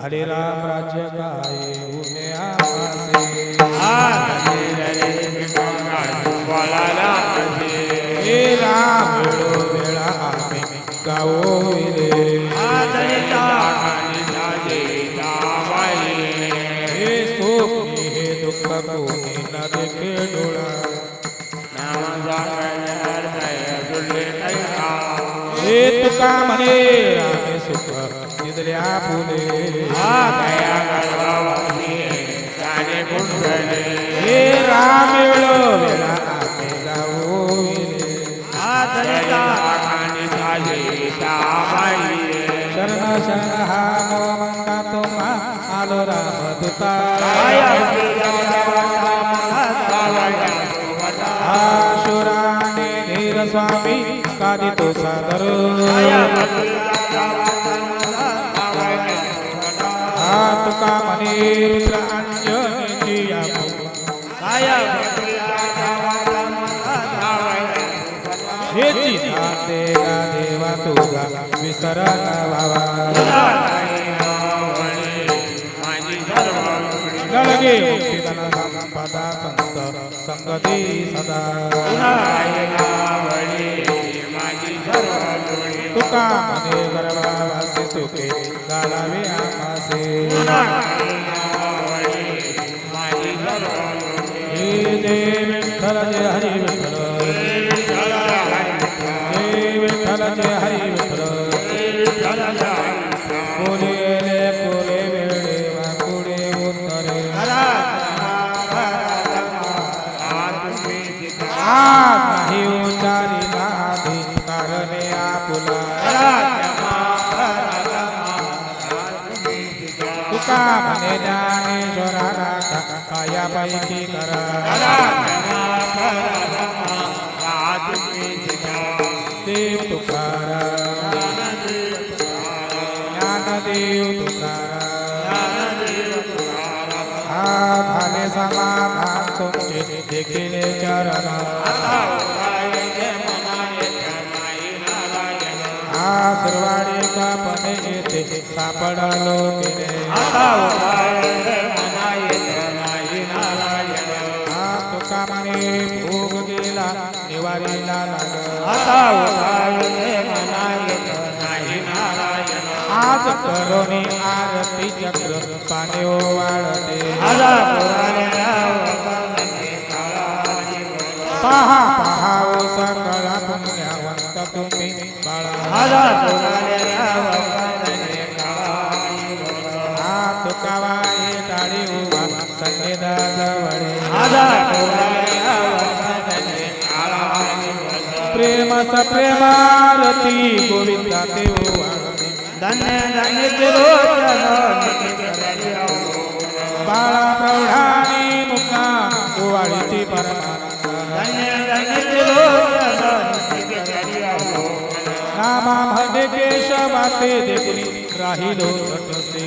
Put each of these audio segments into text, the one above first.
हरे राम राज्य गाये उने आसे हे राम वेळो वेळा आम्ही गावो रे हे सुख हे दुःख कोणी न देखे डोळा हे तुका म्हणे रामे सुख निदल्या फुले हे राम वेळो वेळा आम्ही गावो शरण शरण हा म्हणता तुम्हा आलो राम दूता आशुराने धीर स्वामी कादी तो सादर तुका म्हणे अंजनी हे चिता देवा तुझा विसर बाबा गळगे संपदा संत संगती सदा तुका म्हणे गर्भावासी सुखे गालावे आमासे हे जय विठ्ठल जय हरी विठ्ठल जय विठ्ठल जय हरी विठ्ठल कोलेले कोले वेळे वाकुडे उत्तरे नाही उचारी नाधी कारणे आपुला तुका म्हणे ज्ञानेश्वरा राखा कायापैकी करा देव तुकाराम ज्ञानदेव तुकाराम झाले समाधान तुमचे देखील चरण सुरवाडी कापणे येते सापडलो तिने तुका म्हणे भोग गेला निवारीला आज करोनी आरती चक्र पाणी वाळते पहा पहा ओ सकळा पुण्यवंत तुम्ही बाळा तुकावाई टाळी उभा सन्निधा जवळे प्रेम सप्रेमारती गोविंदा देव धन्य धन्य बाळा प्रौढानी मुक्ता गोवाळीची परमानंद नामा मध्ये केशवाचे देखुनी राहिलो तटस्थे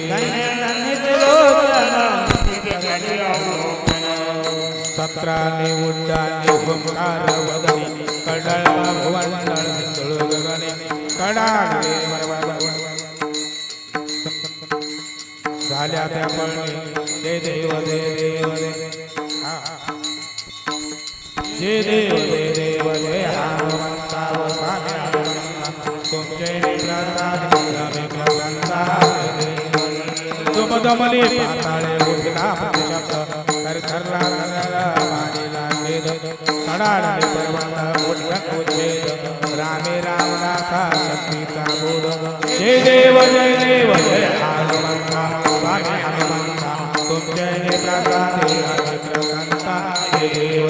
सत्राने उड्डाणे ओंकार वदनी कडळा भुवंडळ हिंदुळ गगने कडाडले झाल्या त्या पळणी जय देव जय देव जय देव जय देव जय हनुमंता व स्वामी हनुमंता तुमचे प्रसाद रमे प्रसन्ना दुमदमले पाताळे उठला शब्द थरथरला मानिला वेद कडाडले पर्वत उठत उच्छेद रामे रावणाचा शक्तीचा बोध जय देव जय हनुमंता स्वामी हनुमंता तुमचे प्रसादे प्रसन्नता जय देव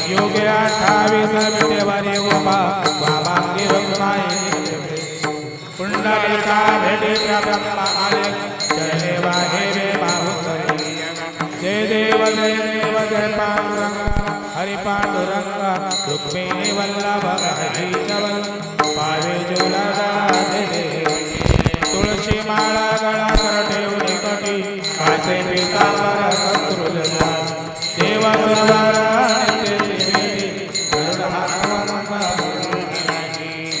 योगे 28 विटेवारी उभा बाबांगी रंगमाई पुंडलिका भेटे ब्रह्मा आले चरणे वाहे रे बाहुकरी जय देव जय पांडुरंग हरि पांडुरंग रुक्मिणी वल्लभ हरी चवल पावे जोलादा तुळशी माळा गळा कर ठेवली कटी कासे पीतांबर कत्रुलला देवा सुरवारा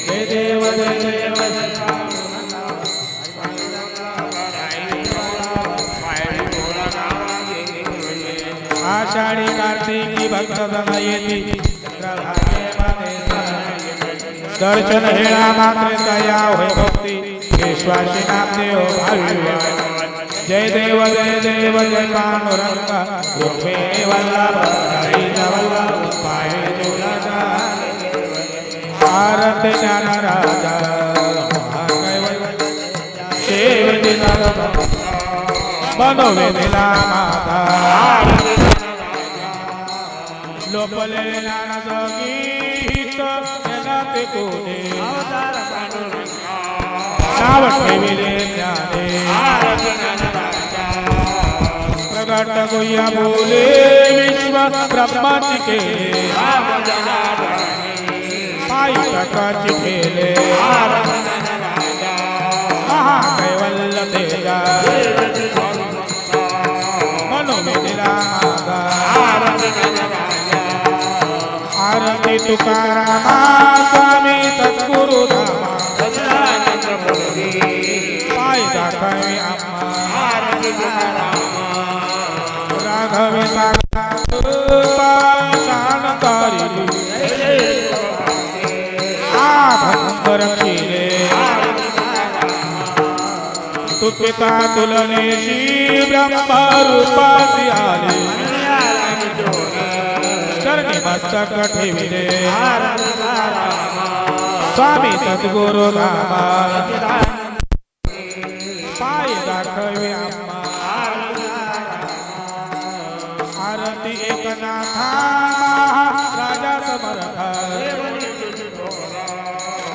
जय देव जय आषाढी कार्तिकी भक्त जन येती चंद्रभागे मध्ये दर्शन हेळा मात्र तया होय भक्ती विश्वासी नामदेव भावी जय देव जय पांडुरंग रुक्मिणी वल्लभ हरी वल्लभ पाये जुलाचा आरती ज्ञान राजा शेवटी मनोवेदिला माता लोपले ज्ञान गीत जनाते कोणे नाव ठेविले ज्ञाने प्रगट गुह्य बोले विश्व ब्रह्माची केले पायी प्रकाची केले महाकैवल्य तेजा मनोवेदिला माता आरती तुकारामा स्वामी सद्गुरु धामा पाय दाखवे आम्हा राघवे शानकारी भंगर केले तू पिता तुलनेशी ब्रह्म रूपासी आले चरणी मस्तक ठेविले स्वामी सद्गुरु धामा पाय दाखवे आम्हा आरती एकनाथा राजा समर्थ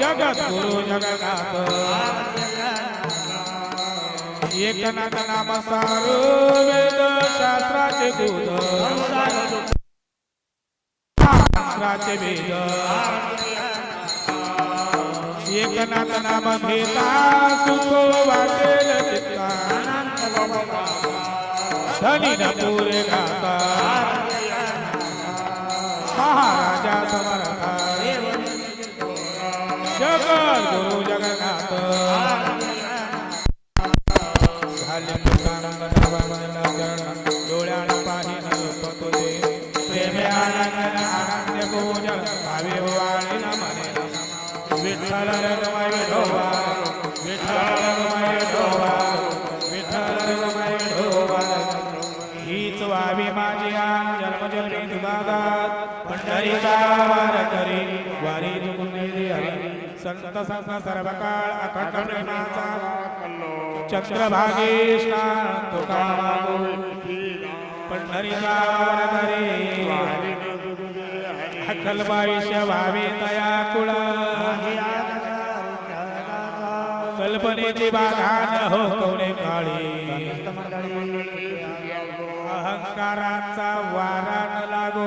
जगत गुरु जगन्नाथ एकनाथ नाम सारो वेद शास्त्राचे दूत शास्त्राचे वेद एकनाथ नाम घेता सुख वाटेल चित्ता धनी न पुरे गाता महाराजा समर्था जगत गुरु जगन्नाथ झाले डोळ्याला पाहिन पतुले प्रेमे आनंद आनंद पूजन भावे वाळी म्हणे विठ्ठल रघुमाई विठोबा विठ्ठल रघुमाई विठोबा विठ्ठल रघुमाई विठोबा हीच व्हावी माझी आन जन्मजन्मी तुझागात पंढरीचा वार करी वारी तुकुंदी हरी संत संत सर्व काळ अखंड प्रेमाचा चंद्रभागे स्नान तुकारा पंढरीचा वार करी अखल भविष्य भावी तया कुळा कल्पनेची बाधा न हो कोणे काळी अहंकाराचा वारा न लागो